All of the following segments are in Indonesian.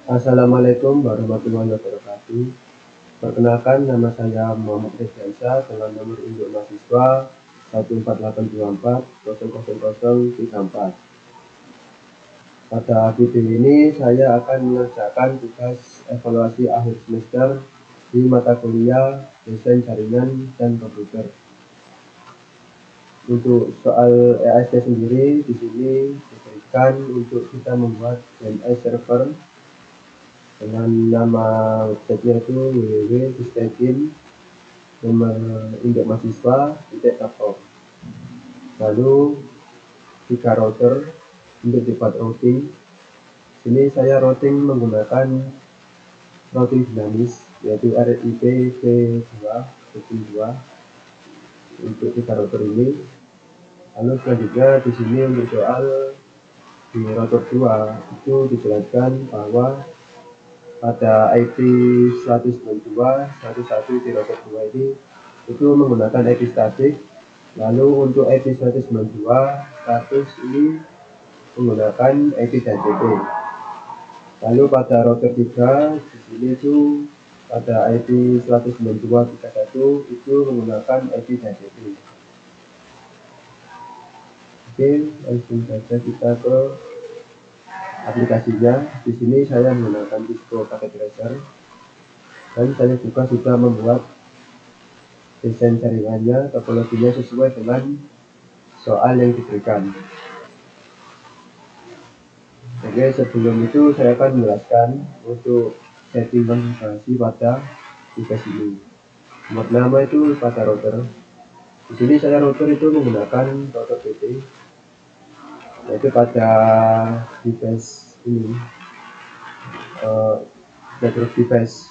Assalamualaikum warahmatullahi wabarakatuh. Perkenalkan, nama saya Muhammad Rizalsa dengan nomor induk mahasiswa 14824000034. Pada video ini saya akan mengerjakan tugas evaluasi akhir semester di mata kuliah Desain Jaringan dan Komputer. Untuk soal EASD sendiri di sini diberikan untuk kita membuat DNS server dengan nama websitenya itu www.distegin nomor induk mahasiswa.com. Lalu 3 router untuk dibuat routing. Sini saya routing menggunakan routing dinamis yaitu RIP V2 untuk 3 router ini. Lalu selanjutnya di sini untuk soal di router 2 itu dijelaskan bahwa pada IP 192.1.1 di router 2 ini itu menggunakan IP statik. Lalu untuk IP 192 status ini menggunakan IP DHCP. Lalu pada router 3 di sini itu pada IP 192.3.1 itu menggunakan IP DHCP. Oke, langsung saja kita ke aplikasinya. Di sini saya menggunakan Cisco Packet Tracer dan saya juga sudah membuat desain jaringannya, topologinya sesuai dengan soal yang diberikan. Oke, sebelum itu saya akan menjelaskan untuk setting konfigurasi pada tugas ini. Pertama itu pada router. Di sini saya router itu menggunakan router PT, yaitu pada device ini, network device.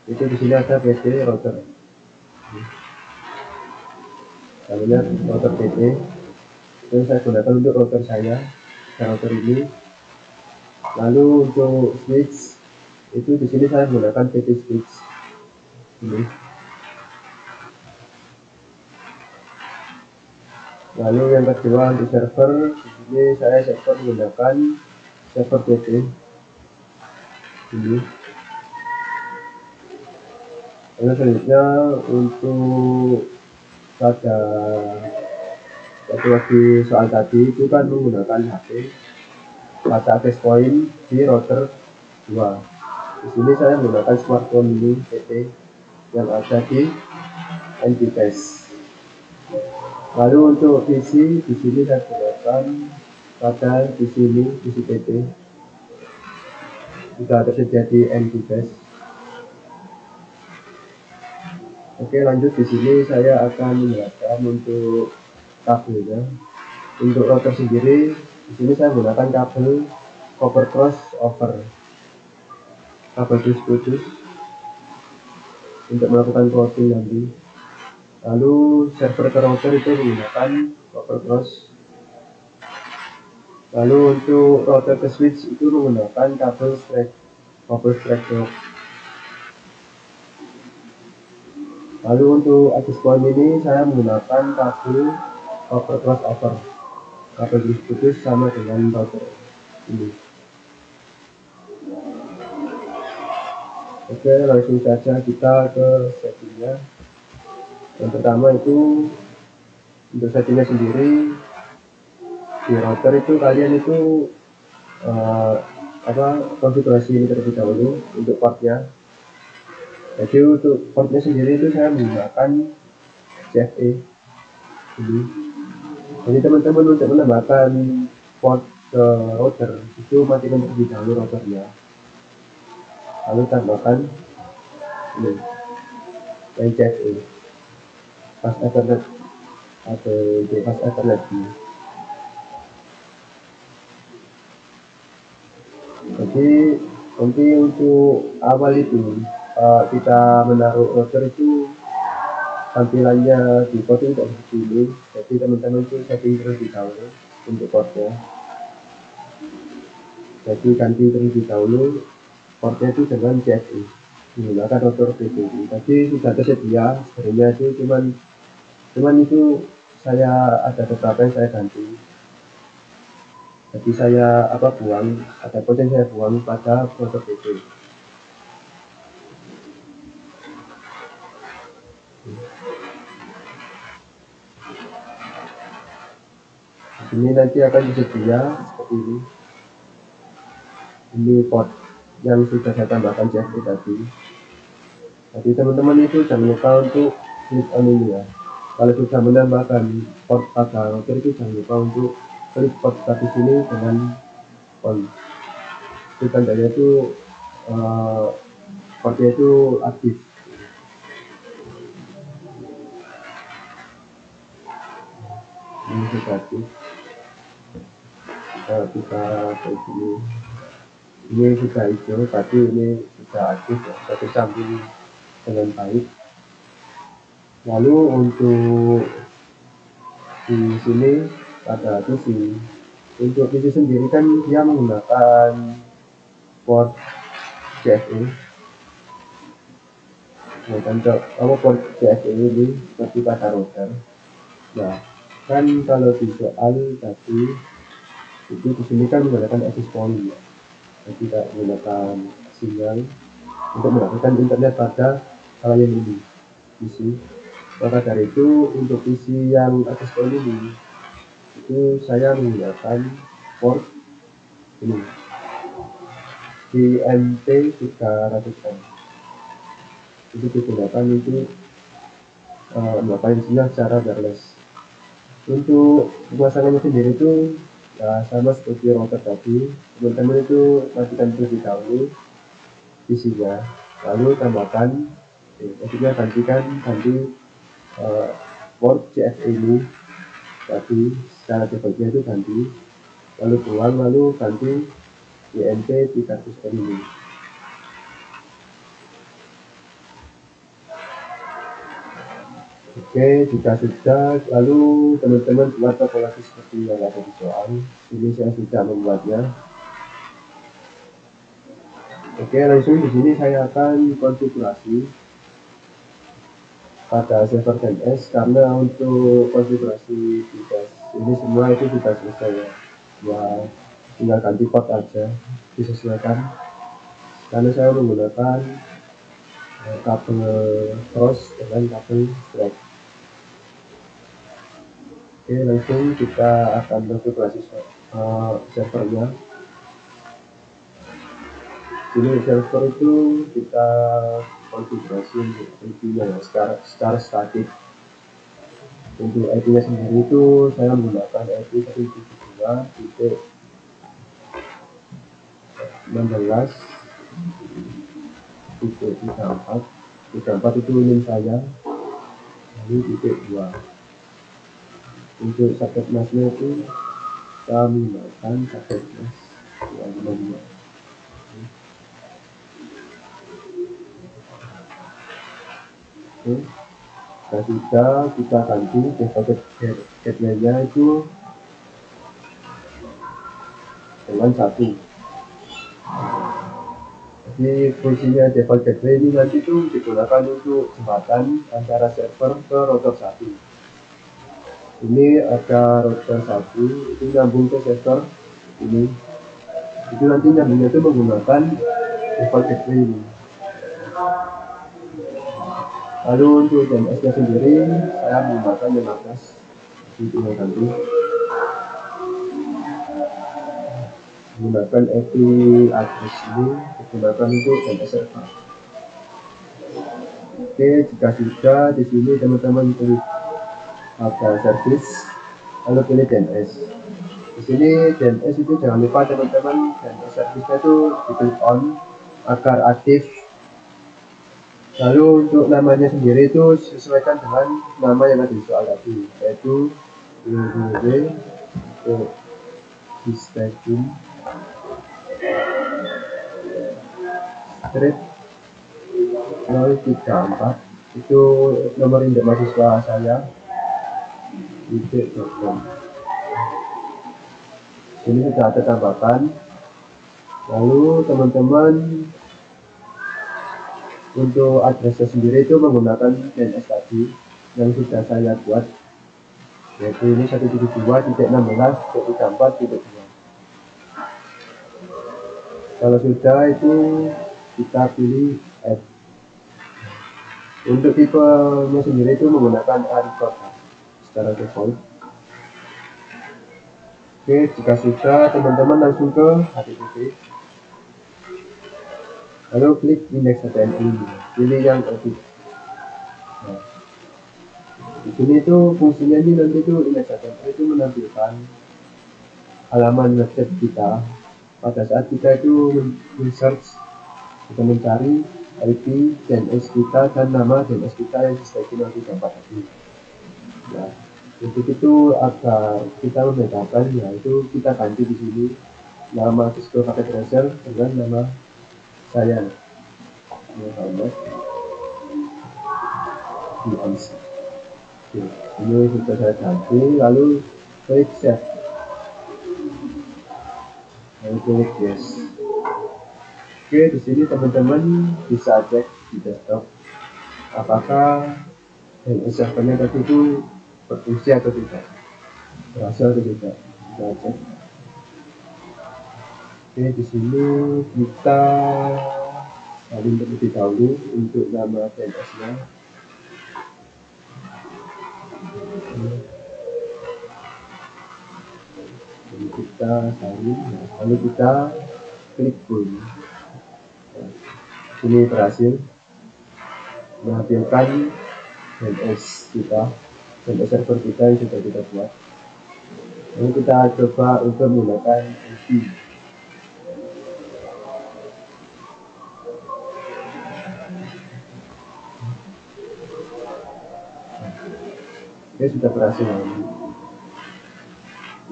Itu di sini ada PT router. Namanya router PT. Itu saya gunakan untuk router saya. Router ini. Lalu untuk switch itu di sini saya menggunakan PT switch ini. Lalu yang kedua untuk server, di sini saya server menggunakan server PT ini. Lalu selanjutnya untuk pada lagi soal tadi itu kan menggunakan HP pada access point di router 2. Di sini saya menggunakan smartphone ini PT yang ada di NDPS. Lalu untuk PC di sini saya gunakan pada di sini PC PT sudah tersedia di NDPS. Oke, lanjut di sini saya akan menjelaskan untuk kabelnya. Untuk router sendiri di sini saya menggunakan kabel copper crossover, kabel putus untuk melakukan routing nanti. Lalu server ke router itu menggunakan copper cross. Lalu untuk router ke switch itu menggunakan kabel copper strap. Lalu untuk access point ini saya menggunakan kabel copper crossover, kabel putus sama dengan router ini. Oke, langsung saja kita ke settingnya. Yang pertama itu untuk settingnya sendiri di router itu kalian itu konfigurasi ini terlebih dahulu untuk portnya. Jadi untuk portnya sendiri itu saya menggunakan CFE ini. Jadi teman-teman untuk menambahkan port ke router itu matikan terlebih dahulu routernya, lalu tambahkan ini yang CFE fast ethernet atau fast ethernet ini. Jadi nanti untuk awal itu kita menaruh router itu tampilannya di port itu seperti ini. Jadi teman-teman itu setting terlebih dahulu untuk portnya. Jadi ganti terlebih dahulu portnya itu dengan CFE menggunakan router PCI. Tadi sudah tersedia sebenarnya itu cuman itu saya ada beberapa yang saya ganti. Jadi saya buang, ada konten saya buang pada folder PP. Ini nanti akan tersedia seperti ini. Ini port yang sudah saya tambahkan CFD tadi. Jadi teman-teman itu jangan lupa untuk klik on ini ya. Kalau sudah menambahkan port pada router itu jangan lupa untuk klik port status ini dengan on. Itu tandanya itu portnya itu aktif. Ini sudah aktif. Kita kayak gini. Ini sudah hijau, tapi ini sudah aktif ya, sudah tersambung dengan baik. Lalu untuk di sini ada PC. Untuk PC sendiri kan dia menggunakan port CFE. Port CFE ini seperti pada router. Nah, kan kalau di soal tadi itu di sini kan menggunakan access point ya. Jadi tidak menggunakan sinyal untuk mendapatkan internet pada layar ini PC. Maka dari itu untuk PC yang access point ini itu saya menggunakan port ini DMT 300M. Itu digunakan untuk melakukan sinyal secara wireless. Untuk pemasangannya sendiri itu ya sama seperti router tadi, teman-teman itu matikan terlebih dahulu PC-nya, lalu tambahkan maksudnya ganti port CFE ini tadi secara defaultnya itu ganti, lalu buang, lalu ganti DMT 300M ini. Oke, jika sudah, lalu teman-teman buat topologi seperti yang ada di soal. Ini saya sudah membuatnya. Oke, langsung di sini saya akan konfigurasi pada server DNS, karena untuk konfigurasi ini semua itu sudah selesai ya. Tinggal ganti port aja, disesuaikan. Karena saya menggunakan kabel cross dengan kabel straight. Oke, langsung kita akan konfigurasi servernya. Ini server itu kita konfigurasi untuk IP-nya ya, secara statik. Untuk IP-nya sendiri itu saya menggunakan IP 172.16.34. 34 itu NIM saya, lalu .2. Untuk subnet masnya itu kita menggunakan subnet mas 252. Oke, sudah kita ganti default gateway-nya itu dengan 1. Jadi fungsinya default gateway ini nanti itu digunakan untuk jembatan antara server ke router 1. Ini ada router 1 itu nyambung ke server ini. Itu nanti nyambungnya itu menggunakan default gateway ini. Lalu untuk DNS-nya sendiri saya menggunakan 15. Itu yang ganti. Menggunakan IP address ini digunakan untuk DNS server. Oke, jika sudah di sini teman-teman pilih ada service, lalu pilih DNS. Di sini DNS itu jangan lupa teman-teman, DNS service-nya itu diklik on agar aktif. Lalu untuk namanya sendiri itu sesuaikan dengan nama yang ada di soal tadi, yaitu www.sistem straight 034, itu nomor induk mahasiswa saya .com. Ini sudah ada tambahkan. Lalu teman-teman untuk addressnya sendiri itu menggunakan DNS tadi yang sudah saya buat, yaitu ini 172.16.34.2. Kalau sudah itu kita pilih add. Untuk tipenya sendiri itu menggunakan record secara default. Oke, jika sudah teman-teman langsung ke HTTP, lalu klik index.html ini, pilih yang edit. Nah, di sini itu fungsinya ini nanti itu index.html itu menampilkan halaman website kita pada saat kita itu men-search atau mencari IP DNS kita dan nama DNS kita yang sesuai nanti dapat tadi. Nah, untuk itu agar kita membedakan, ya itu kita ganti di sini nama Cisco Packet Tracer dengan nama saya Muhammad Diansyah. Ini sudah saya ganti, lalu klik save, lalu klik yes. Oke, di sini teman-teman bisa cek di desktop apakah DNS servernya tadi itu berfungsi atau tidak, berhasil atau tidak. Kita cek. Oke, di sini kita salin terlebih dahulu untuk nama DNS-nya. Jadi kita salin, lalu kita klik Boom. Ini berhasil menampilkan DNS kita, DNS server kita yang sudah kita buat. Lalu kita coba untuk menggunakan IP. Oke, sudah berhasil.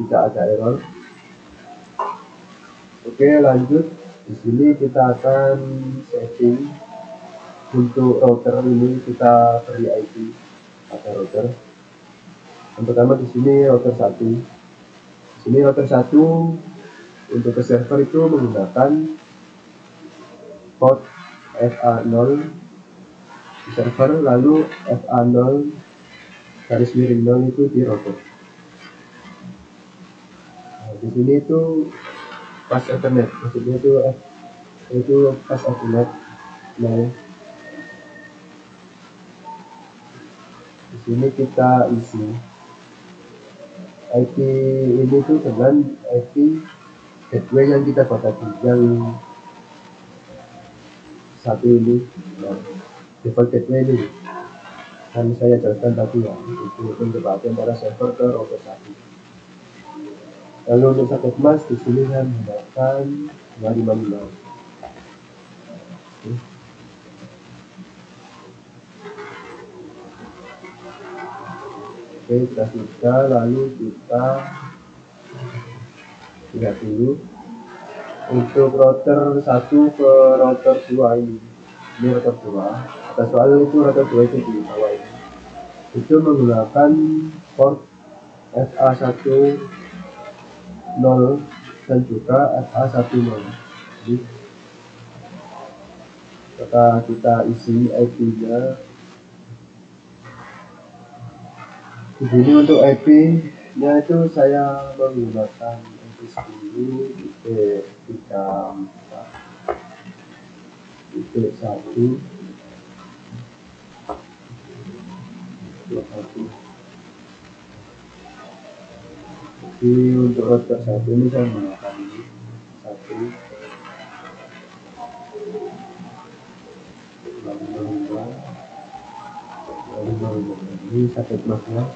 Tidak ada error. Oke, lanjut. Di sini kita akan setting untuk router ini, kita beri IP pada router. Yang pertama di sini router 1. Di sini router 1 untuk ke server itu menggunakan port FA0 di server, lalu FA0 garis miring 0 itu di router. Nah, di sini itu pas Ethernet, maksudnya itu pas Ethernet. Nah, di sini kita isi IP ini tuh dengan IP gateway yang kita buat tadi, yang satu ini, nah, default gateway ini kan saya jelaskan tadi ya, itu untuk antara server ke router 1. Lalu untuk soket mask di sini saya menggunakan 255. Oke, sudah, lalu kita lihat dulu untuk router 1 ke router 2 ini router 2, atas soal itu router 2 itu di bawah ini itu menggunakan port FA10 dan juga FA10. Jadi kita isi IP-nya. Di sini untuk IP-nya itu saya menggunakan IP 10 IP 1 Jadi untuk router 1 ini saya menggunakan ini 1 ini soket masknya.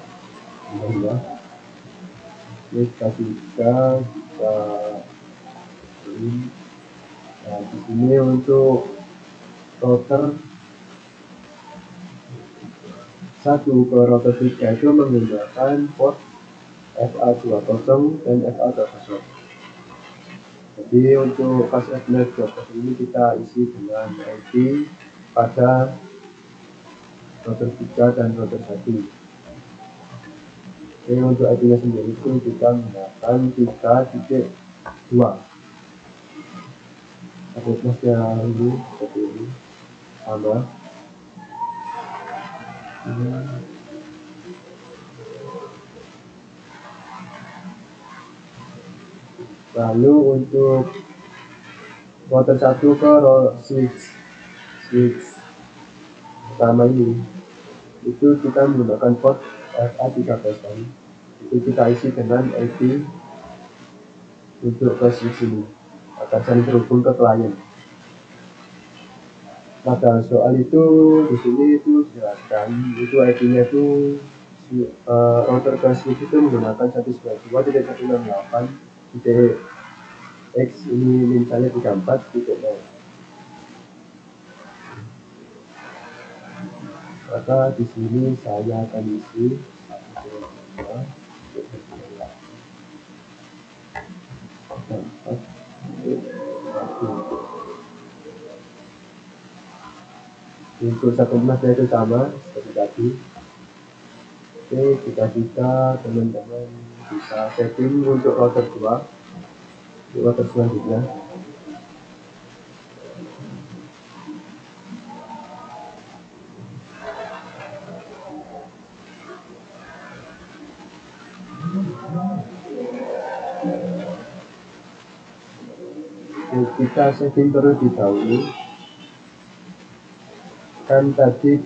Ini kita ini. Nah, di sini untuk router 1 ke router 3 itu menggunakan port FA20 dan FA20. Jadi untuk pas Ethernet 12 ini kita isi dengan IP pada router 3 dan router 1. Oke, untuk IP-nya sendiri itu kita menggunakan 3.2. Soket-nya ini seperti ini, sama. Lalu untuk router 1 ke switch pertama ini, itu kita menggunakan port FA30. Itu kita isi dengan IP untuk ke switch ini akan saling terhubung ke klien. Pada soal itu di sini itu jelaskan itu IP-nya itu router ke switch itu menggunakan 192.168.x, ini misalnya 34.0. Maka di sini saya akan isi 192.168.1. Untuk satu emasnya itu sama seperti tadi. Oke, jika teman-teman bisa setting untuk router 2 di router selanjutnya. Oke, kita setting terlebih dahulu. Kan tadi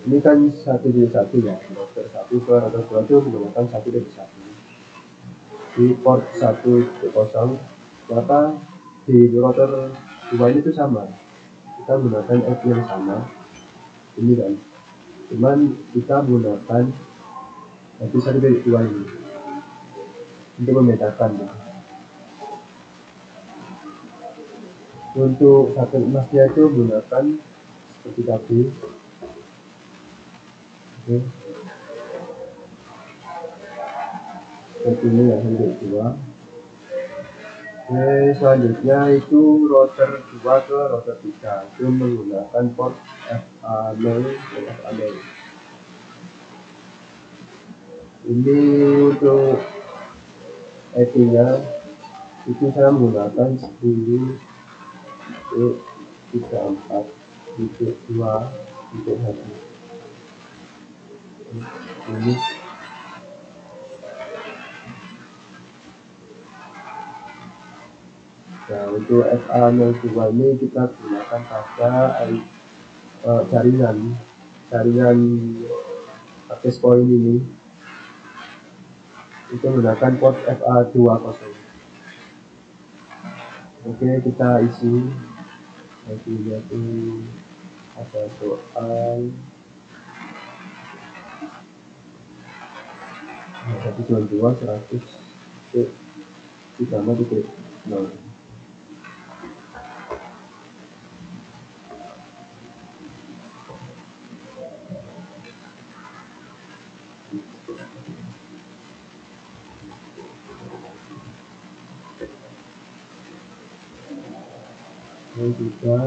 ini kan 1.1 ya, router 1 ke router 2 itu menggunakan 1.1 di port 1.0. Maka di router 2 ini itu sama, kita menggunakan IP yang sama ini kan, cuman kita menggunakan IP 1.2 ini untuk membedakan ya. Untuk satu emasnya itu menggunakan seperti tadi. Oke. Seperti ini ya, 1.2. Oke, selanjutnya itu router 2 ke router 3 itu menggunakan port FA0 dan FA0. Ini untuk IP-nya itu saya menggunakan 10.34.2.1. Ini nah, untuk FA02 ini kita gunakan pada jaringan access point ini itu menggunakan port FA20. Oke, kita isi IP-nya itu ada soal 192.100.0. Kita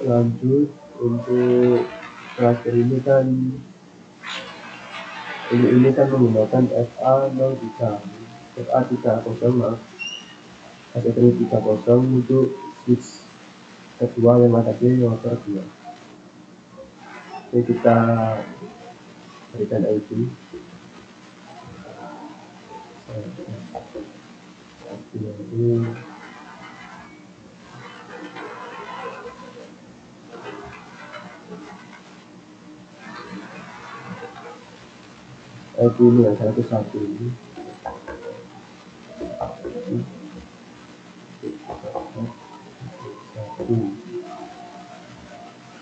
lanjut untuk terakhir ini kan menggunakan FA30 maaf, FA30 untuk switch kedua yang ada di router 2. Oke, kita berikan IP ini. IP ini yang 101 ini.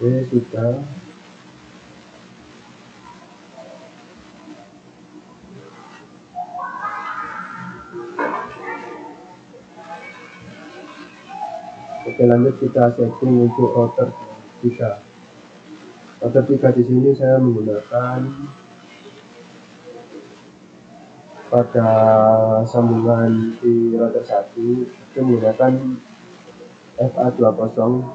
Oke, sudah. Oke, lanjut kita setting untuk router 3. Router 3 di sini saya menggunakan pada sambungan di router 1 itu menggunakan FA20.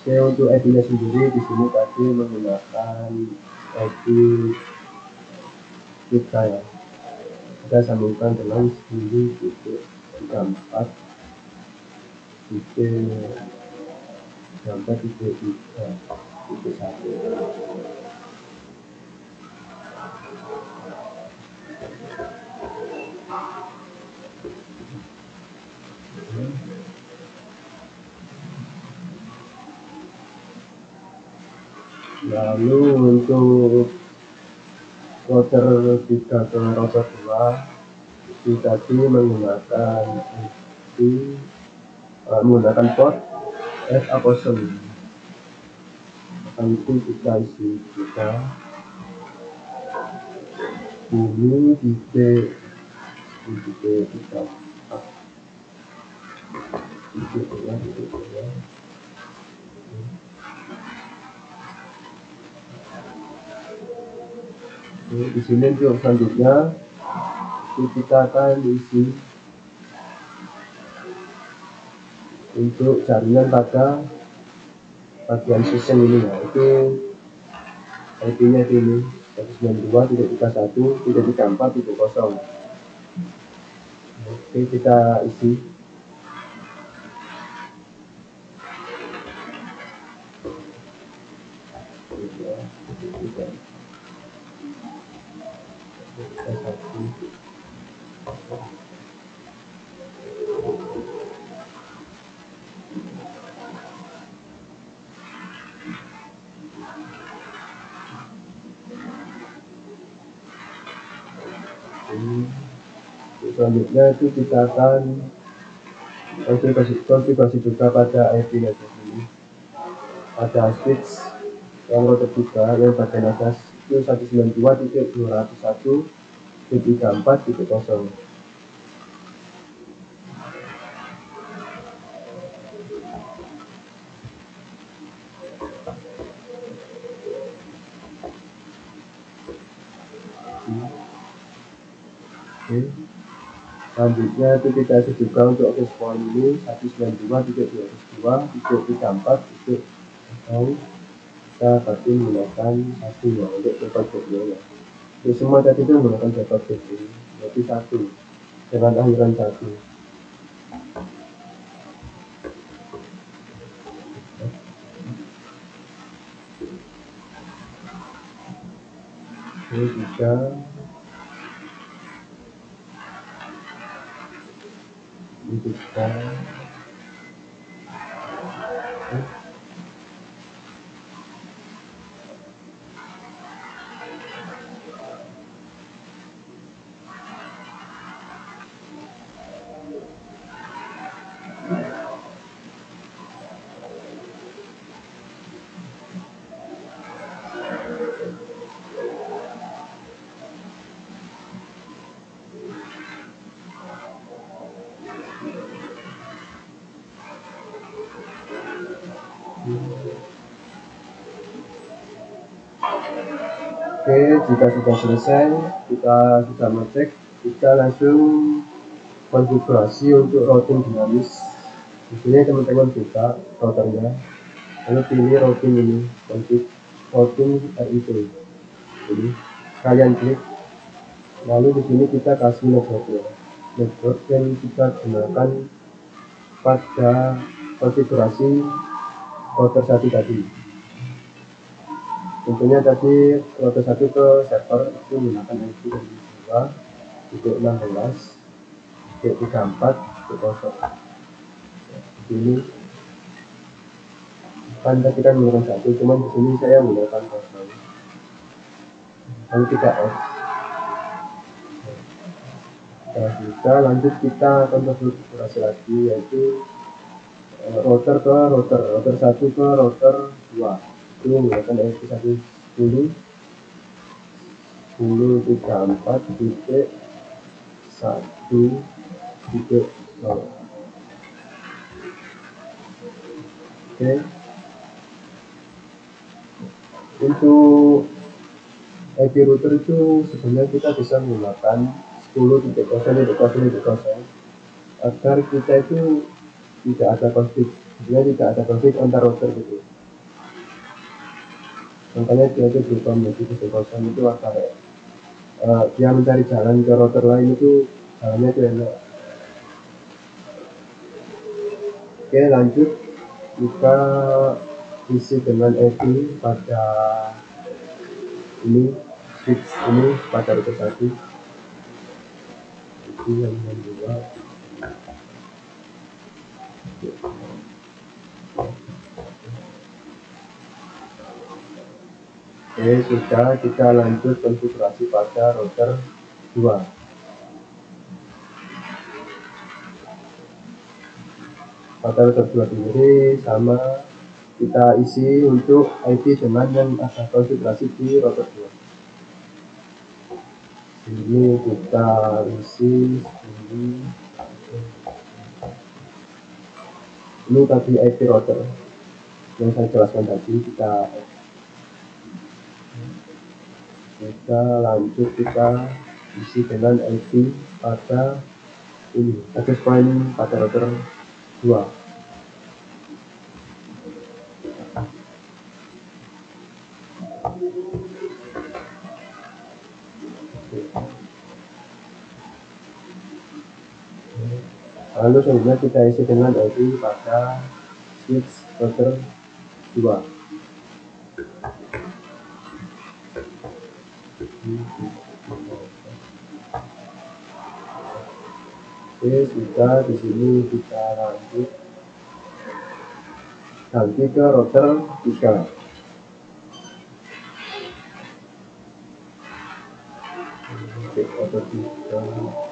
Oke, untuk IP-nya sendiri di sini tadi menggunakan IP kita ya. Kita sambungkan dengan 10.34.3.1. Lalu untuk router 3 ke router 2 itu tadi menggunakan menggunakan port SA0. Nanti kita isi juga ini titik kita di sini untuk selanjutnya kita akan isi untuk jaringan pada bagian sistem ini, yaitu IP-nya ini 192.31.34.0. Oke, kita isi. Selanjutnya itu kita akan konfigurasi juga pada IP network ini. Pada switch yang router 3 yang bagian atas itu 192.201.34.0. Oke. Selanjutnya itu kita isi juga untuk access point ini 192.202.34. Kita pasti menggunakan satu ya untuk dapat background. Jadi semua tadi itu menggunakan dapat background, berarti satu dengan akhiran satu. Ini juga Oke, jika sudah selesai, kita sudah mengecek, kita langsung konfigurasi untuk routing dinamis. Di sini teman-teman buka routernya, lalu pilih routing ini, config routing RIP. Jadi kalian klik, lalu di sini kita kasih network yang kita gunakan pada konfigurasi router 1 tadi. Tentunya tadi router 1 ke server itu menggunakan IP dari 2.16.34.0. Ini kan tadi kan menggunakan 1, cuman di sini saya menggunakan 0. Lalu kita off. Kita lanjut, kita akan konfigurasi lagi, yaitu router 1 ke router 2 itu menggunakan IP 110.10.34.1.0. Oke, untuk IP router itu sebenarnya kita bisa menggunakan 10.0.0.0 agar kita itu tidak ada konflik, sebenarnya tidak ada konflik antar router gitu. Makanya dia itu berubah menjadi 0.0 itu agar dia mencari jalan ke router lain itu jalannya itu enak. Oke, lanjut kita isi dengan IP pada ini, switch ini pada router 1 itu yang membuat Oke, sudah, kita lanjut konfigurasi pada router 2. Pada router 2 sendiri sama kita isi untuk IP dengan yang ada konfigurasi di router 2. Ini kita isi ini tadi IP router yang saya jelaskan tadi. Kita lanjut, kita isi dengan IP pada ini access point pada router 2. Lalu selanjutnya kita isi dengan IP pada switch router 2. Oke, sudah. Di sini kita lanjut ganti ke router 3. Oke, router 3.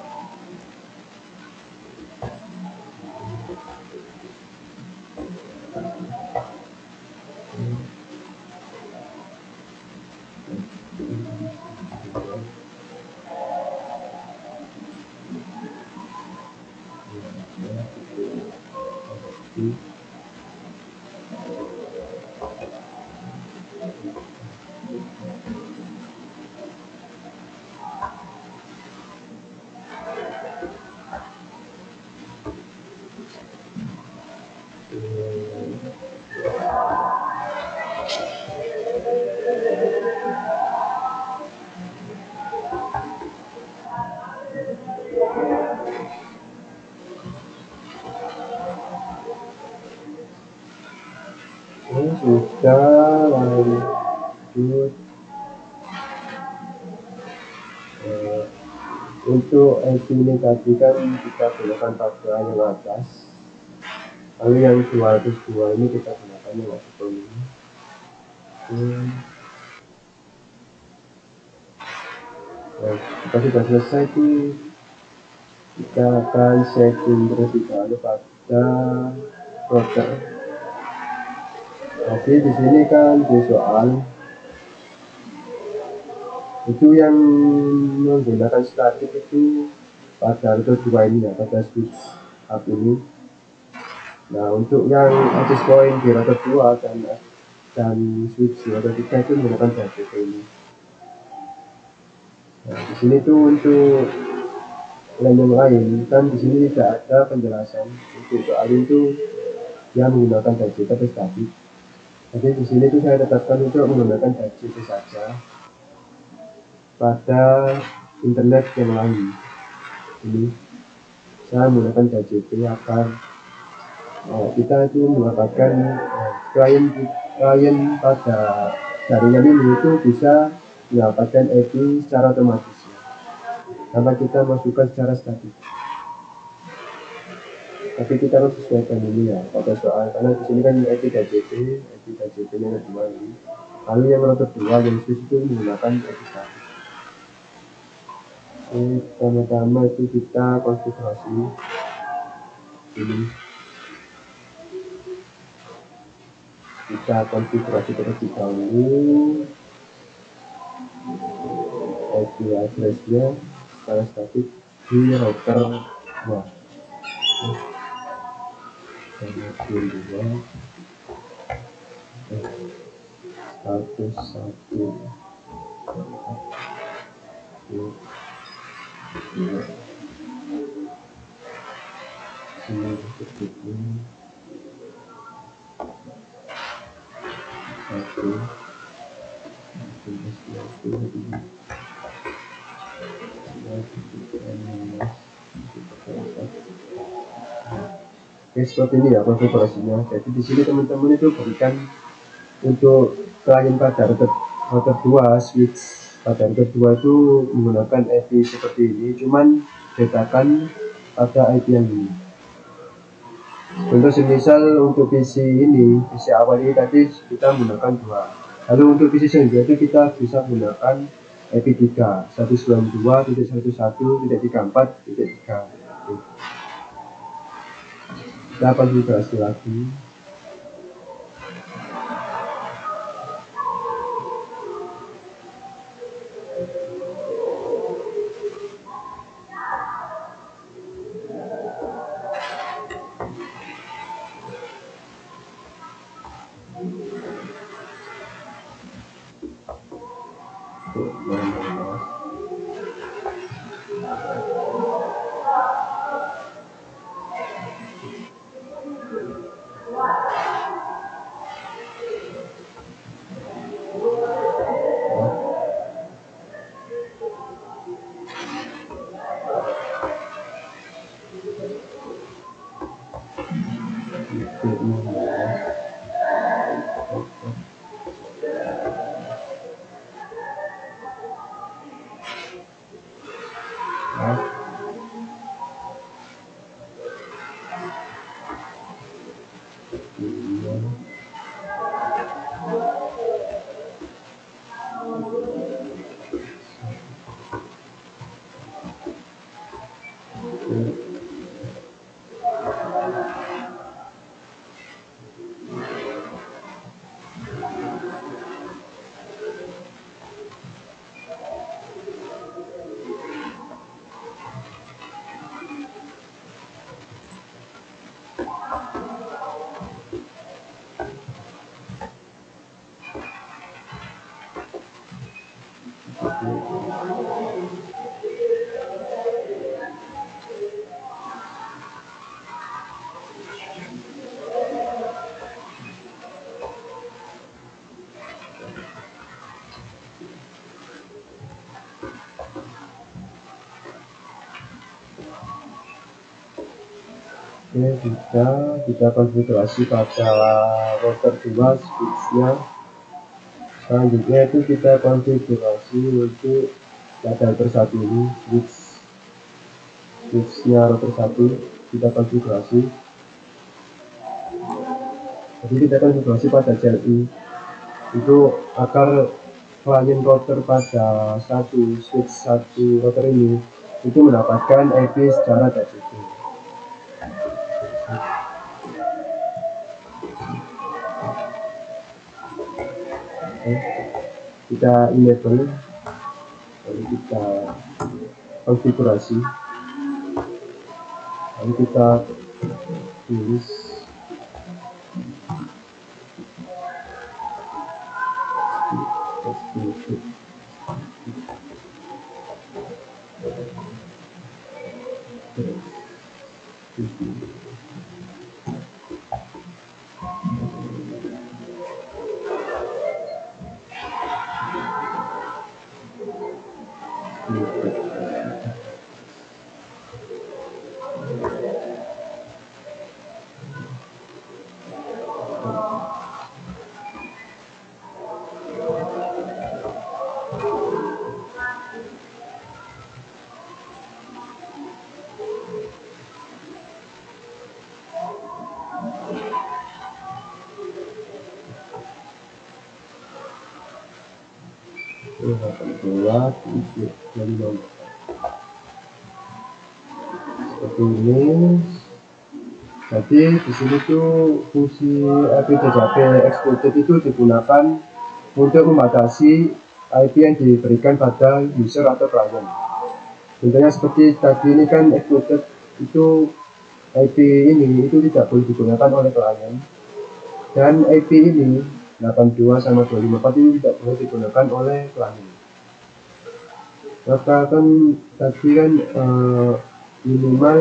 Sudah, lanjut. Untuk IP ini tadi kan kita gunakan pada yang atas, lalu yang 202 ini kita gunakan yang atas ini. Nah, kita sudah selesai tuh. Kita akan setting terlebih dahulu pada router. Jadi di sini kan di soal itu yang menggunakan statik itu pada router 2 ini ya, pada switch hub ini. Nah, untuk yang access point di router 2 dan switch di router 3 itu menggunakan DHCP ini. Nah, di sini tuh untuk yang lain kan di sini tidak ada penjelasan untuk soal itu yang menggunakan DHCP atau statik. Jadi di sini tuh saya tetapkan untuk menggunakan DHCP saja pada internet yang lain. Ini saya menggunakan DHCP agar kita itu mendapatkan klien pada jaringan ini itu bisa mendapatkan IP secara otomatis tanpa kita masukkan secara statik. Tapi kita harus sesuaikan ini ya pada soal, karena di sini kan IP DHCP yang kedua ini. Lalu yang router 2 yang switch itu menggunakan IP statik. Pertama-tama itu kita konfigurasi ini. Kita konfigurasi terlebih dahulu IP address-nya secara statik di router 2. Status 1 Oke, seperti ini ya konfigurasinya. Jadi di sini teman-teman itu berikan untuk klien pada router 2 switch pada router 2 itu menggunakan IP seperti ini, cuman bedakan pada IP yang ini. Contoh semisal untuk PC awal ini tadi kita menggunakan 2, Lalu untuk PC Senja itu kita bisa menggunakan IP3 192.11.1.34.3. Kita konfigurasi lagi. Oke, kita konfigurasi pada router 2 switchnya. Selanjutnya itu kita konfigurasi untuk pada router 1 ini, switchnya router 1 kita konfigurasi. Jadi kita konfigurasi pada CLI itu agar klien router pada switch satu router ini itu mendapatkan IP secara TCP. Kita enable, lalu kita konfigurasi, lalu kita tulis buat dari nomor seperti ini. Jadi di sini tuh fungsi IP-TCP excluded itu digunakan untuk membatasi IP yang diberikan pada user atau klien. Contohnya seperti tadi ini kan excluded itu IP ini itu tidak boleh digunakan oleh klien, dan IP ini 82 sama 254 ini tidak boleh digunakan oleh klien. Maka kan tadi kan minimal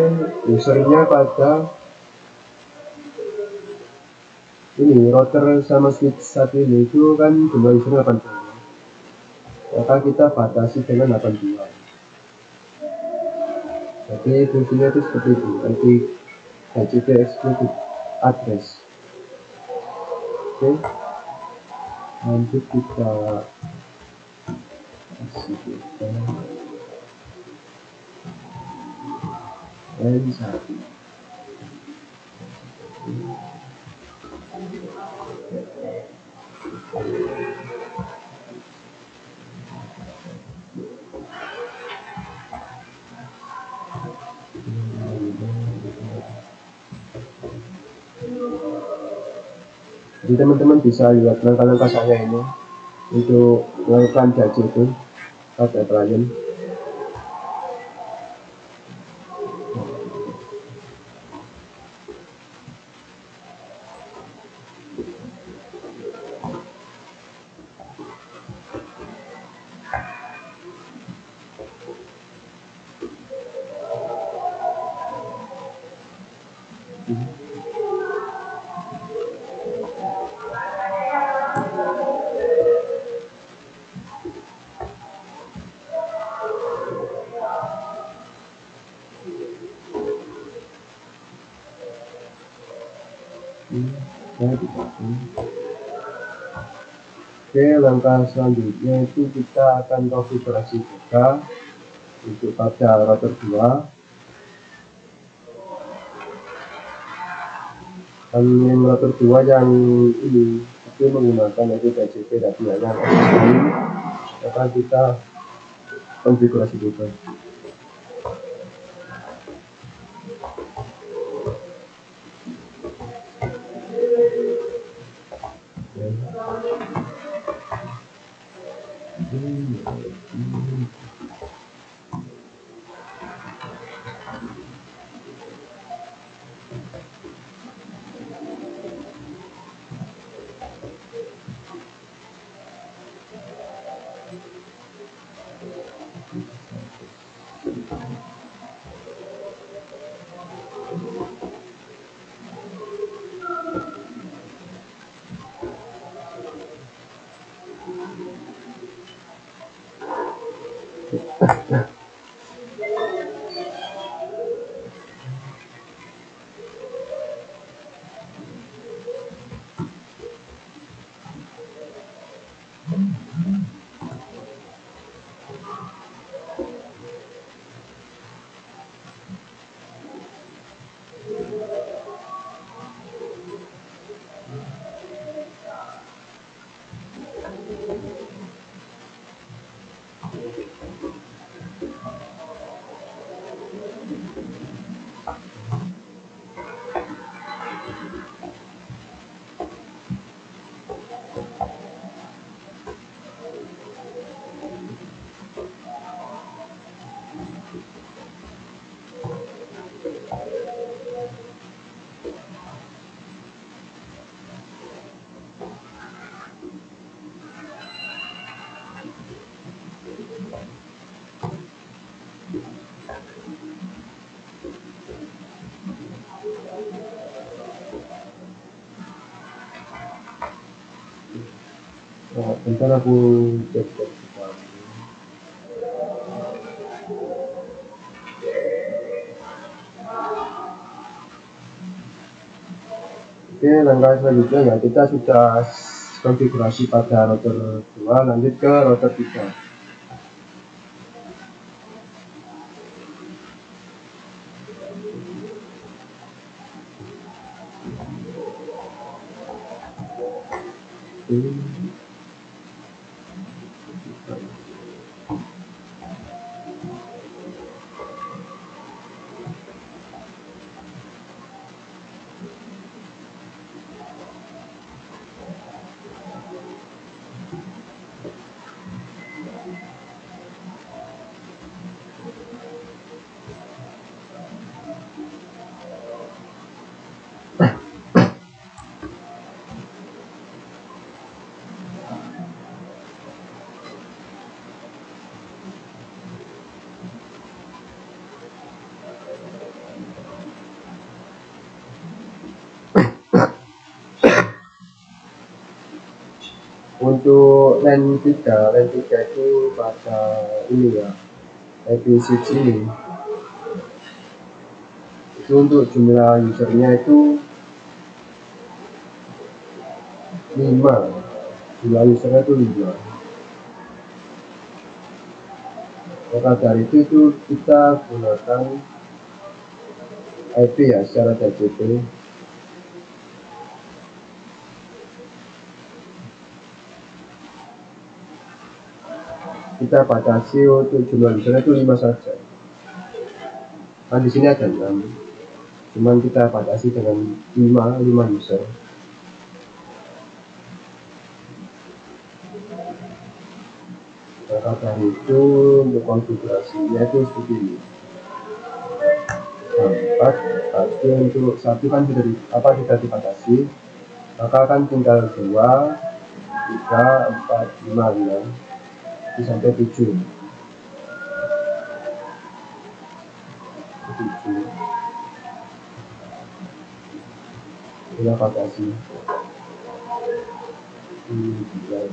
usernya pada ini router sama switch satu ini itu kan jumlah usernya 80, maka kita batasi dengan 82. Jadi fungsinya itu seperti itu, IP TCP excluded address. Oke, lanjut kita kasih kita N1. Jadi teman-teman bisa lihat langkah-langkah saya ini untuk melakukan judge itu pada klien. Oke, langkah selanjutnya itu kita akan konfigurasi juga untuk pada router 2. Router 2 yang ini itu menggunakan DHCP tadi yang akan kita konfigurasi juga. Bentar aku cek. Oke, langkah selanjutnya ya kita sudah konfigurasi pada router 2, lanjut ke router 3. Untuk LAN 3 itu pada ini ya, IP6 ini itu untuk jumlah usernya itu 5, jumlah usernya itu 5. Maka dari itu kita gunakan IP ya secara DHCP. Kita batasi untuk jumlah usernya itu 5 saja. Nah di sini ada 6, cuman kita batasi dengan 5 user. Maka itu untuk konfigurasinya itu seperti ini. 4, tapi untuk 1 kan tidak dibatasi, maka akan tinggal 2, 3, 4, 5, 6 sampai 7. 7 kita batasi. 3,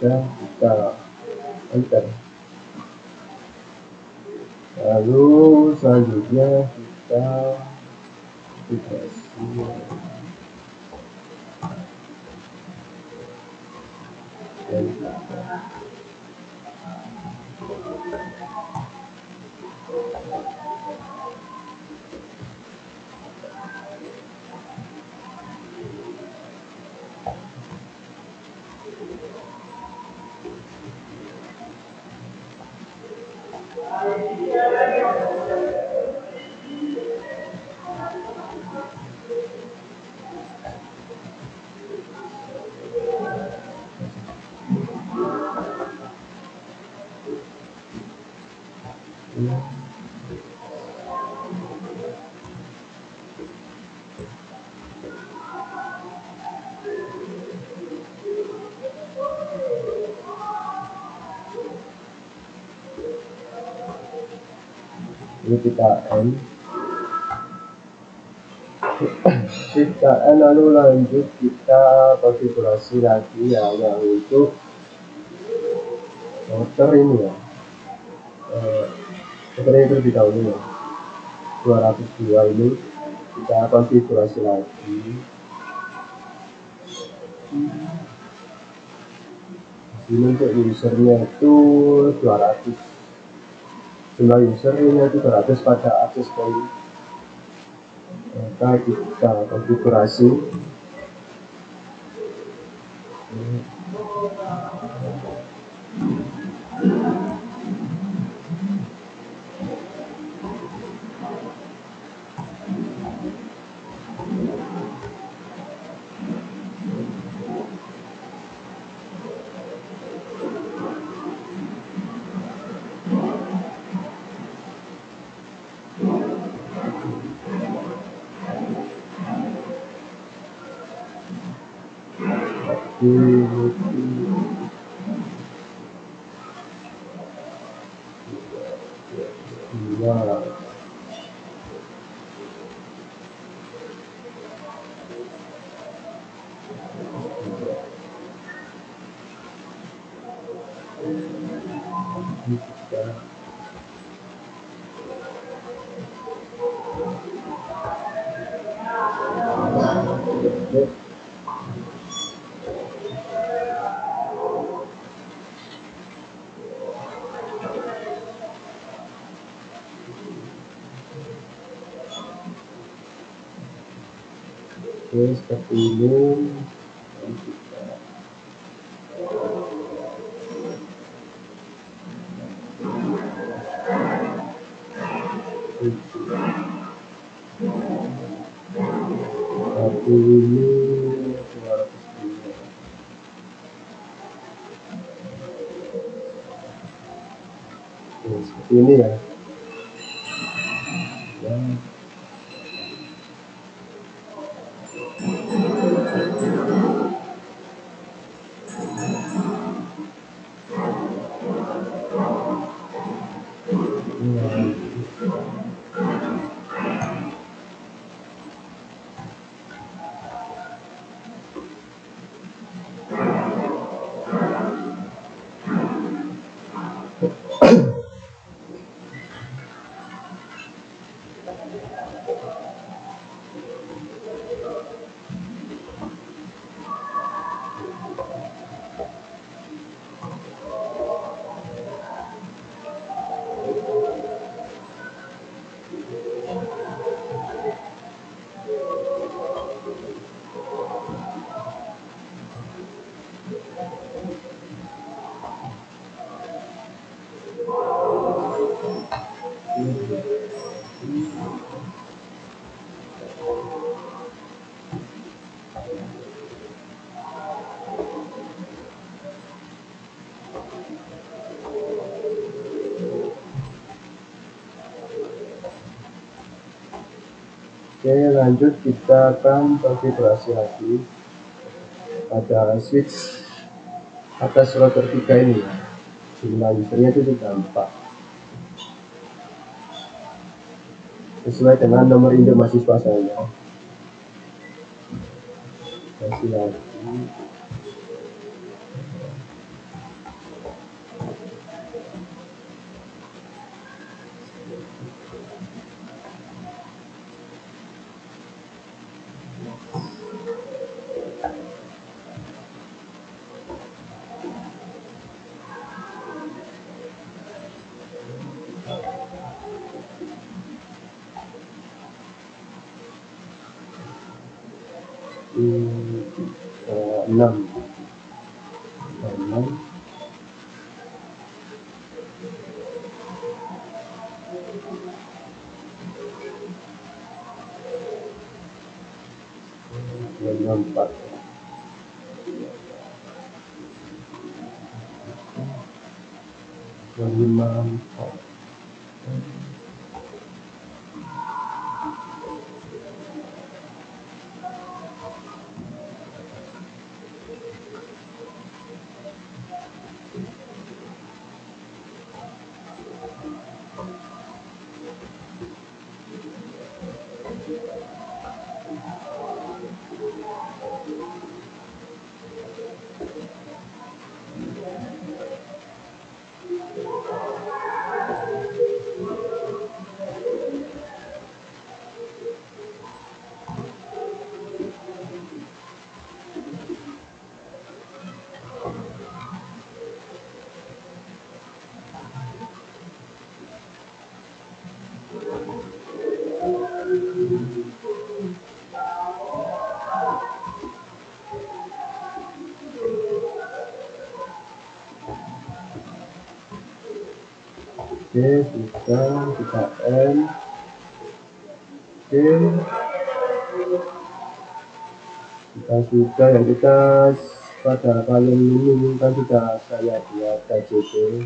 3, enter. Lalu selanjutnya kita konfigurasi dan ini kita N. Kita lalu lanjut kita konfigurasi lagi ya yang untuk motor ini ya. Motor ini terlebih dahulu ya. 202 ini kita konfigurasi lagi. Ini untuk usernya itu 200. Jumlah usernya itu 200 pada akses point. Maka kita konfigurasi seperti ini. Satu ini 205. Seperti ini ya. Oke, lanjut kita akan konfigurasi lagi pada switch atas router 3 ini ya. Jumlah usernya itu sudah 4 sesuai dengan nomor induk mahasiswa saya. Kasih lagi. Enam. Empat. Lima. Oke, kita N. Oke, kita sudah yang kita pada kali ini kan sudah saya buat KJP,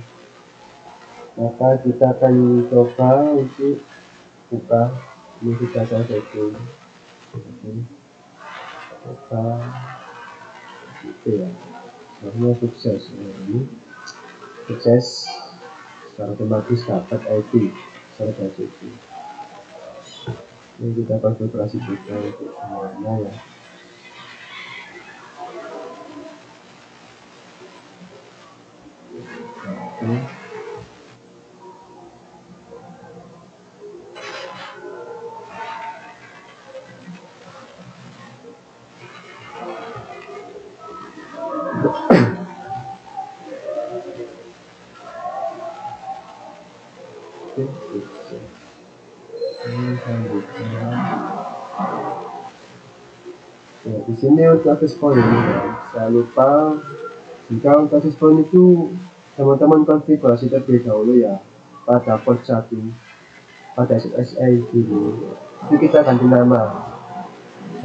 maka kita akan coba untuk buka. Ini sudah saya setting. Buka itu ya, sebenarnya sukses ini sukses secara otomatis dapat IP secara KJP. Ini kita konfigurasi juga untuk semuanya ya. Oke. Ya, di sini untuk akses point saya lupa jika untuk akses point itu teman-teman konfigurasi terlebih dahulu ya pada port 1 pada SSID itu kita ganti nama.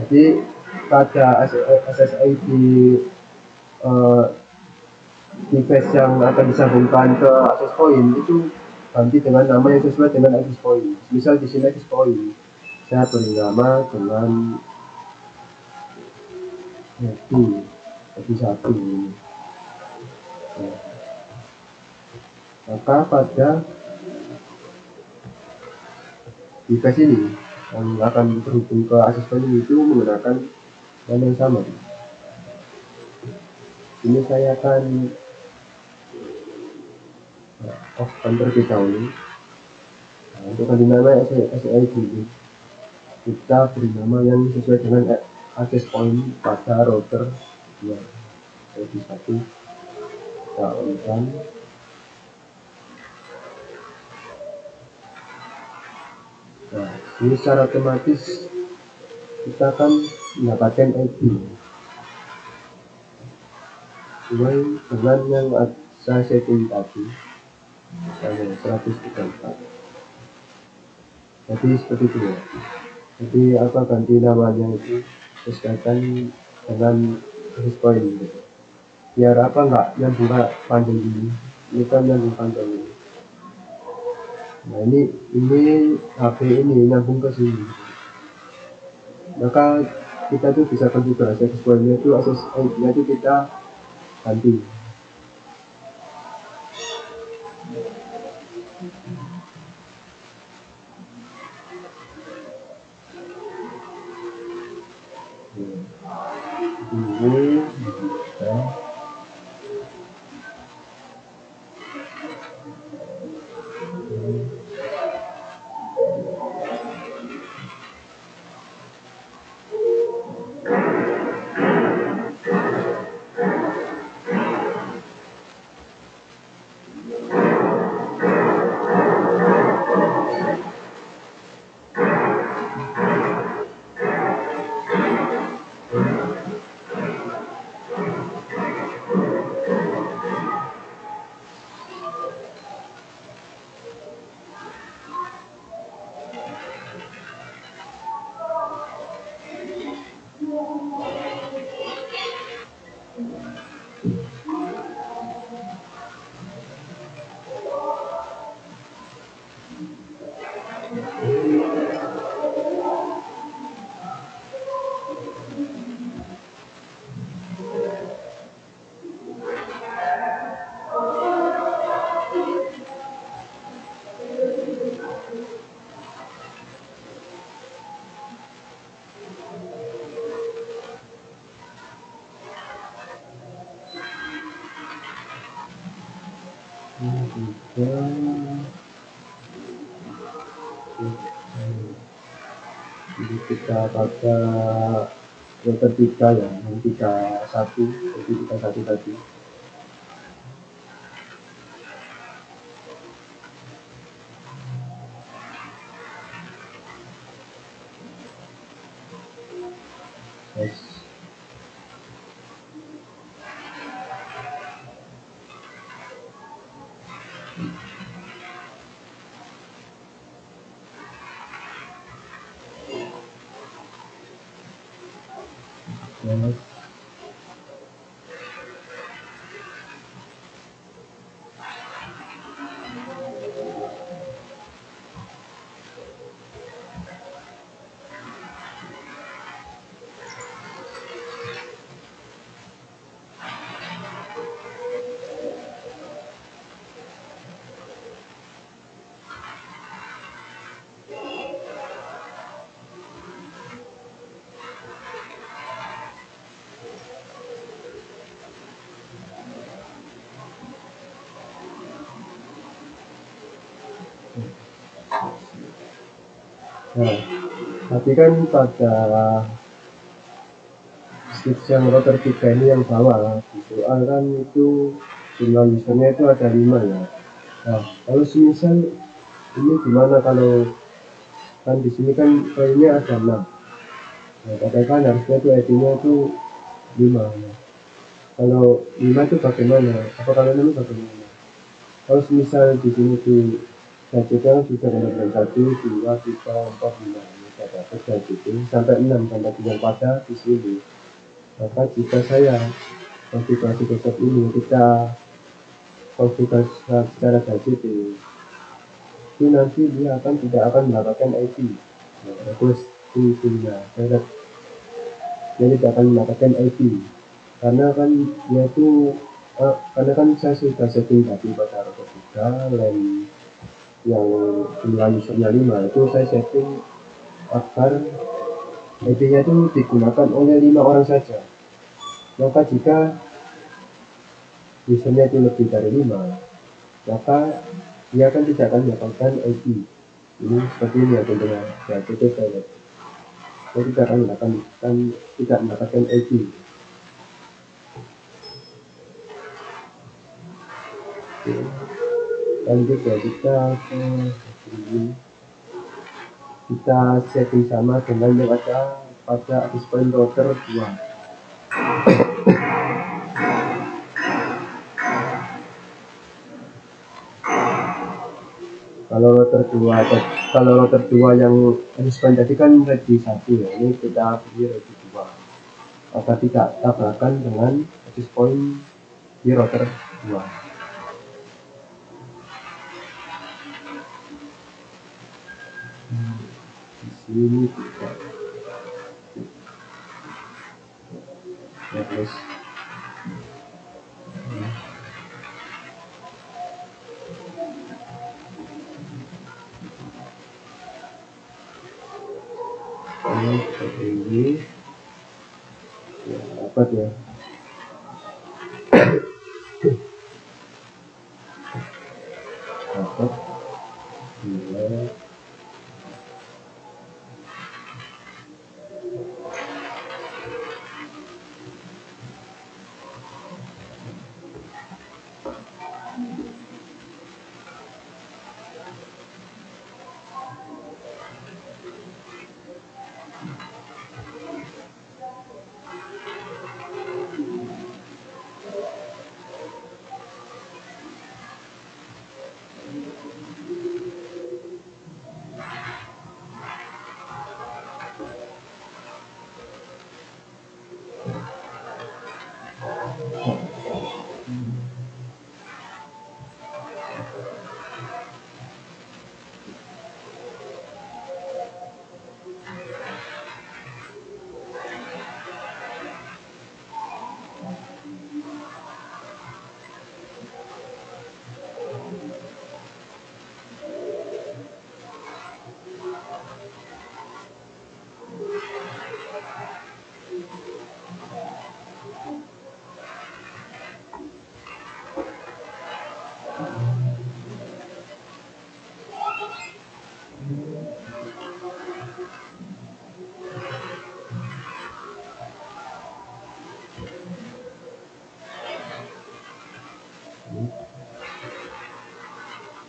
Jadi pada SSID device yang akan disambungkan ke akses point itu ganti dengan nama yang sesuai dengan akses point. Misal di sini akses point saya beri nama dengan satu. Maka pada device ini yang akan terhubung ke akses point itu menggunakan nama yang sama. Ini saya akan off-kan terlebih dahulu. Untuk ganti nama SSID kita beri nama yang sesuai dengan access point pada router ya, jadi satu kita on-kan. Nah, ini secara otomatis kita akan mendapatkan IP sesuai dengan yang saya setting tadi, misalnya 134. Jadi seperti itu ya. Jadi aku ganti namanya itu sesuaikan dengan access point gitu. Biar apa enggak nyambung panjang ini kan nyambung panjang ini. Nah ini HP ini nyambung ke sini. maka kita tuh bisa konfigurasi access point-nya itu access ID-nya itu kita ganti. Ini bisa. Jadi kita pakai router 3 ya, yang 31, jadi 31 tadi. Yes. Yes. Nah, tapi kan pada switch yang router 3 ini yang bawah, di soal kan itu jumlah usernya itu ada 5 ya. Nah, kalau semisal ini gimana kalau kan di sini kan poinnya ada 6. Nah, katakan harusnya itu ID-nya itu 5. Nah, kalau 5 itu bagaimana? Apa kalau 6 bagaimana? Kalau semisal di sini tuh gadgetnya sudah benar-benar 1, 2, 3, 4, 5 bisa dapat gadget itu sampai 6 sampai dengan pada di sini. Maka jika saya konfigurasi desktop ini kita konfigurasi secara gadget itu nanti dia tidak akan mendapatkan IP. Nah, request itu-nya dia tidak akan mendapatkan IP karena kan dia itu karena kan saya sudah setting tadi pada router 3 LAN yang jumlah usernya 5 itu saya setting agar IP-nya itu digunakan oleh 5 orang saja. Maka jika usernya itu lebih dari 5, maka dia akan tidak akan mendapatkan IP. Ini seperti ini ya teman-teman. Ya, itu saya tidak akan mendapatkan IP. Oke. Lanjut ya, kita setting sama dengan yang ada pada access point router 2. Kalau router 2 yang access point tadi kan ready 1 ya, ini kita pilih ready 2 agar tidak tabrakan dengan access point di router 2. Di sini harus ini seperti ini ya, dapat ya. Dapat nilai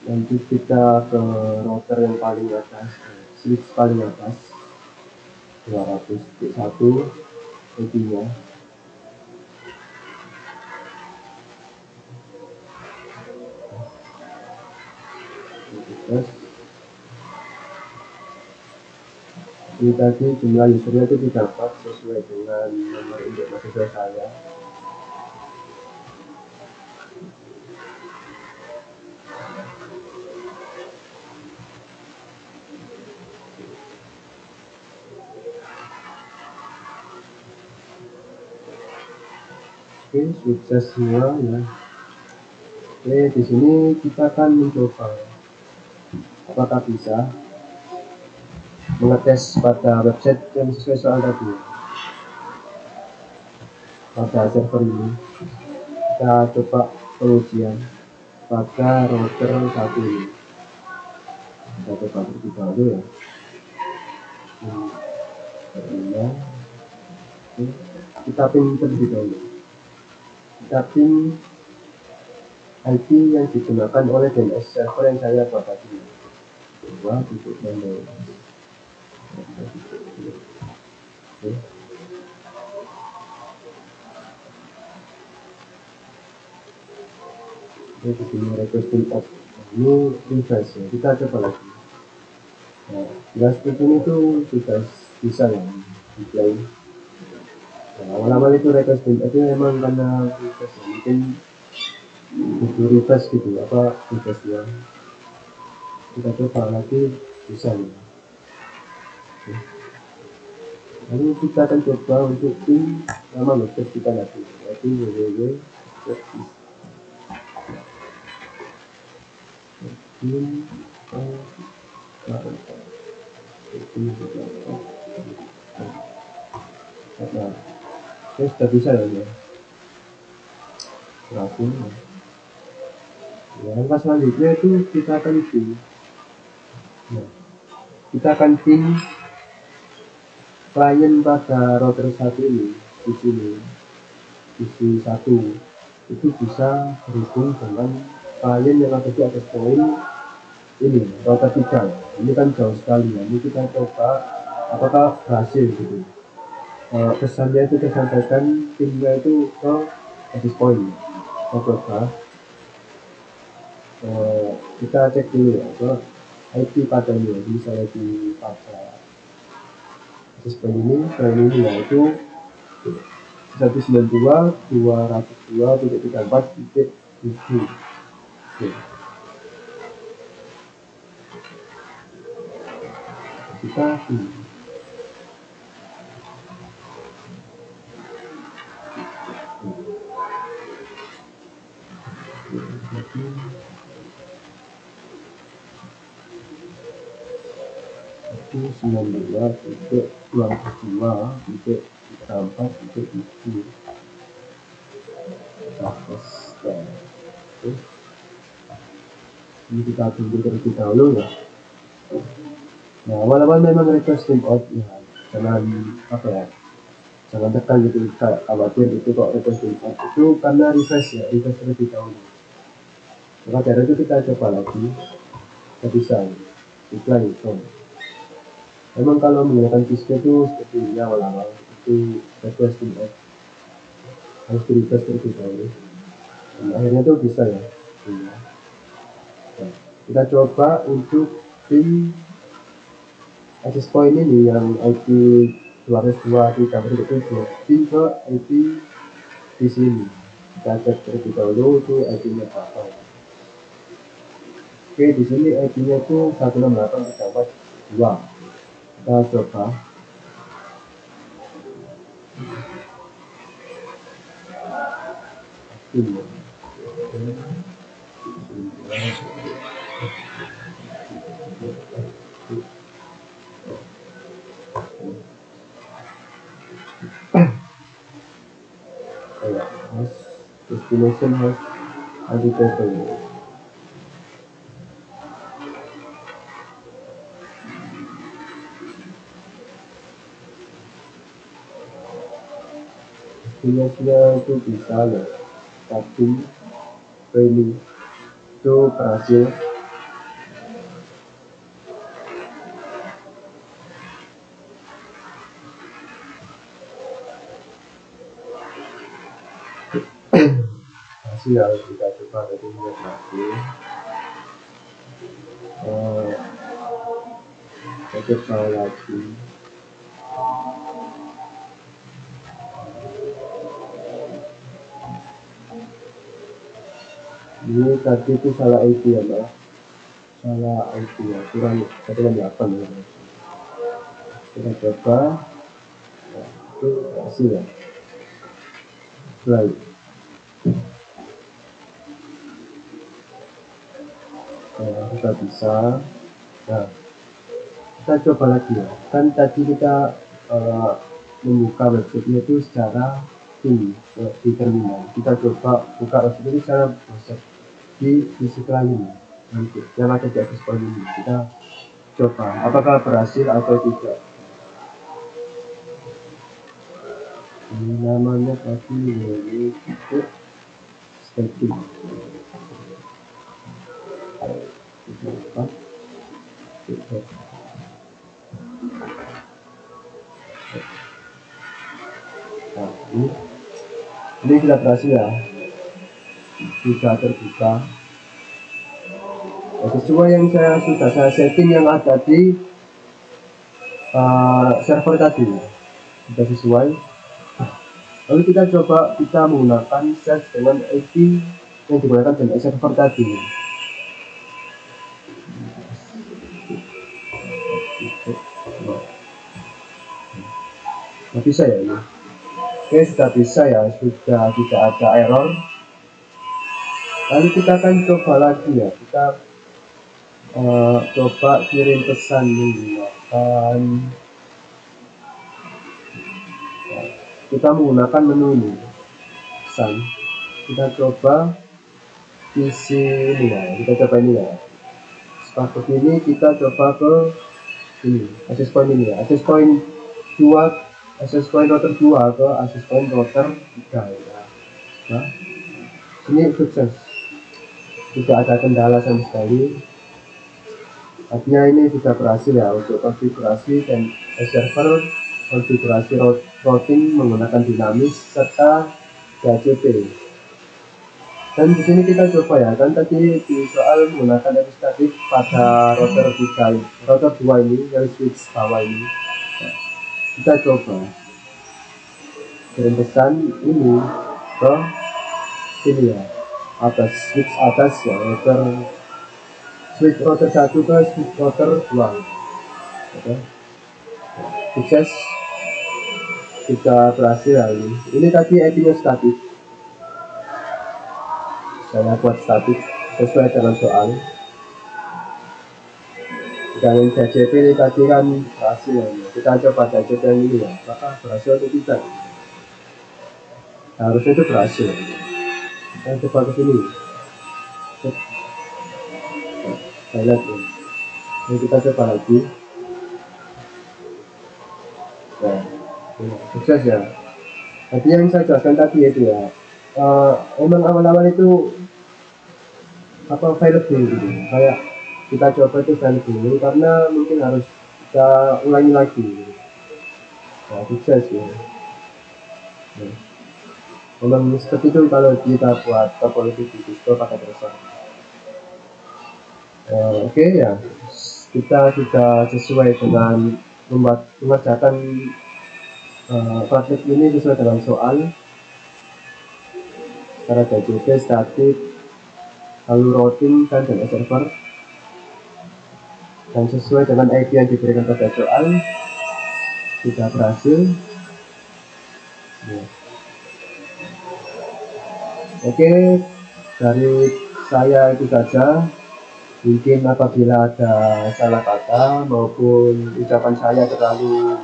nanti kita ke router yang paling atas, switch paling atas 200.1 IP-nya. Terus ini tadi jumlah usernya itu didapat sesuai dengan nomor induk mahasiswa saya. Oke, sukses semua ya. Oke, di sini kita akan mencoba apakah bisa mengetes pada website yang sesuai soal tadi. Pada server ini kita coba pengujian pada router satu ini. Kita coba terlebih dahulu ya. Kita pin terlebih dahulu. Kita pin IP yang digunakan oleh DNS server yang saya buat tadi. 2.0. Oke. Ini di sini requesting of new device ya. Kita coba lagi. Nah, jelas seperti ini tuh sudah bisa ya diklaim. Nah, awal-awal itu requesting itu memang karena request ya. Mungkin butuh request gitu apa requestnya. Kita coba lagi bisa ya. Oke. Lalu kita akan coba untuk pin nama website kita lagi, yaitu www. Nah, sudah bisa ya. Berarti ya, langkah selanjutnya itu kita akan pin. Nah, kita akan pin klien pada router satu ini di sini, isi satu itu bisa berhubung dengan klien yang ada di atas poin ini router 3. Ini kan jauh sekali ya. Ini kita coba apakah berhasil gitu. Pesannya itu tersampaikan pinnya itu ke access point. Kita coba kita cek dulu ya ke IP pada ini. Jadi saya di pada access point ini yaitu 192.202.34.7. Oke. Kita 192.22.4.7. Ini kita tunggu terlebih dahulu ya. Nah, awal-awal memang request time out ya, jangan apa ya, jangan tekan gitu, kayak khawatir itu kok request time out itu karena refresh terlebih dahulu. Maka dari itu kita coba lagi, kita bisa iklan itu. Memang kalau menggunakan Cisco itu seperti ini awal-awal itu request time out harus di refresh terlebih dahulu. Dan akhirnya tuh bisa ya. Nah, kita coba untuk pin access point ini yang IP 202.3.7 pin ke IP di sini. Kita cek terlebih dahulu itu IP-nya apa. Oke, di sini IP-nya itu 168.3.2. Kita coba. Host destination host identifier. Destinasinya itu bisa ya, tapi training itu berhasil. Hasil harus kita coba tadi lihat lagi. Kita coba lagi. Ini tadi itu salah IP ya, Mbak. Salah IP ya, kurang 168 ya. Kita coba. Nah, itu hasil ya. Baik. Nah, kita bisa. Nah, kita coba lagi ya. Kan tadi kita membuka website itu secara di terminal. Kita coba buka website itu secara browser di sebelah ini. Nanti yang ada di atas poin ini. Kita coba apakah berhasil atau tidak. Ini namanya tadi itu setting. Nah, ini sudah berhasil ya, sudah terbuka. Nah, sesuai yang sudah saya setting yang ada di server tadi, sudah sesuai. Lalu kita coba kita menggunakan set dengan IP yang digunakan dengan server tadi. Nah, bisa ya ini. Oke, sudah bisa ya, sudah tidak ada error. Lalu kita akan coba lagi ya, kita coba kirim pesan menggunakan, kita menggunakan menu ini pesan. Kita coba isi ini ya, kita coba ini ya. Seperti ini kita coba ke ini access point ini ya, access point 2, access point router 2 ke access point router 3 ya. Nah, ini sukses, tidak ada kendala sama sekali. Artinya ini sudah berhasil ya untuk konfigurasi dan server, konfigurasi routing menggunakan dinamis serta DHCP. Dan di sini kita coba ya, kan tadi di soal menggunakan statik pada router 3, router 2 ini yang switch bawah ini. Nah, kita coba kirim pesan ini ke sini ya, atas switch atas ya, switch router 1 ke switch router 2. Oke. Sukses, sudah berhasil ya ini. Ini tadi IP-nya statik. Saya buat statik sesuai dengan soal. Dengan DCP ini tadi kan berhasil ya. Kita coba DCP yang ini ya, apakah berhasil atau tidak? Harusnya itu berhasil. Kita coba ke sini. Highlight ya. Ini kita coba lagi. Nah, sukses ya. Jadi yang saya jelaskan tadi itu ya, emang awal-awal itu apa pilot dulu gitu. Kayak kita coba itu pilot dulu karena mungkin harus kita ulangi lagi gitu. Nah, sukses ya. Nah, memang seperti itu kalau kita buat topologi di Discord pakai Trezor. Oke ya, kita sudah sesuai dengan mengerjakan praktik ini sesuai dengan soal cara DCP, statik, lalu routing dan server, dan sesuai dengan ID yang diberikan pada soal sudah berhasil ya. Oke, dari saya itu saja. Mungkin apabila ada salah kata maupun ucapan saya terlalu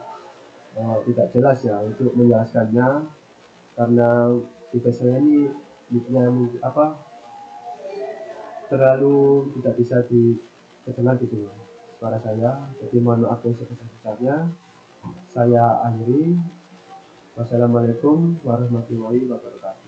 tidak jelas ya untuk menjelaskannya, karena kita saya ini terlalu tidak bisa didengar gitu suara saya, jadi mohon maaf yang sebesar-besarnya. Saya akhiri. Wassalamualaikum warahmatullahi wabarakatuh.